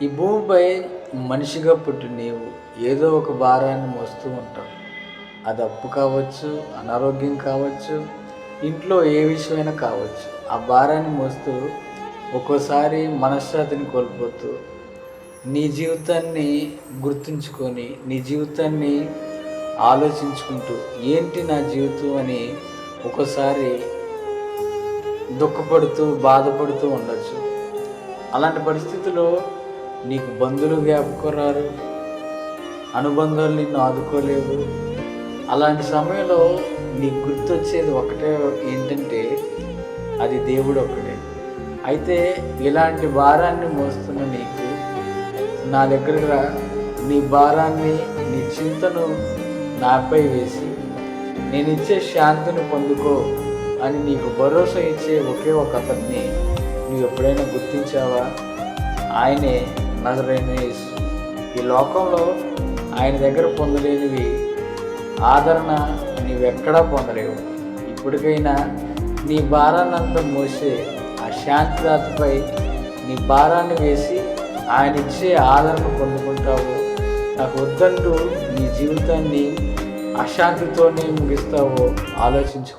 ఈ భూమిపై మనిషిగా పుట్టి నీవు ఏదో ఒక భారాన్ని మోస్తూ ఉంటావు. అది అప్పు కావచ్చు, అనారోగ్యం కావచ్చు, ఇంట్లో ఏ విషయమైనా కావచ్చు. ఆ భారాన్ని మోస్తూ ఒక్కోసారి మనశ్శాంతిని కోల్పోతూ నీ జీవితాన్ని గుర్తుంచుకొని నీ జీవితాన్ని ఆలోచించుకుంటూ ఏంటి నా జీవితం అని ఒక్కోసారి దుఃఖపడుతూ బాధపడుతూ ఉండొచ్చు. అలాంటి పరిస్థితుల్లో నీకు బంధువులు జ్ఞాపకం రారు, అనుబంధాలు నిన్ను ఆదుకోలేవు. అలాంటి సమయంలో నీకు గుర్తొచ్చేది ఒకటే ఏంటంటే అది దేవుడు ఒక్కడే. అయితే ఇలాంటి భారాన్ని మోస్తున్న నీకు నా దగ్గరకు రా, నీ భారాన్ని నీ చింతను నాపై వేసి నేను ఇచ్చే శాంతిని పొందుకో అని నీకు భరోసా ఇచ్చే ఒకే ఒక అతన్ని నువ్వు ఎప్పుడైనా గుర్తించావా? ఆయనే నజరేయుడైన యేసు. ఈ లోకంలో ఆయన దగ్గర పొందలేనివి ఆదరణ నీవెక్కడా పొందలేవు. ఇప్పటికైనా నీ భారాన్ని అంతా మోసే ఆ శాంతిదాతపై నీ భారాన్ని వేసి ఆయన ఇచ్చే ఆదరణ పొందుకుంటావు. నాకు వద్దంటూ నీ జీవితాన్ని అశాంతితోనే ముగిస్తావో ఆలోచించు.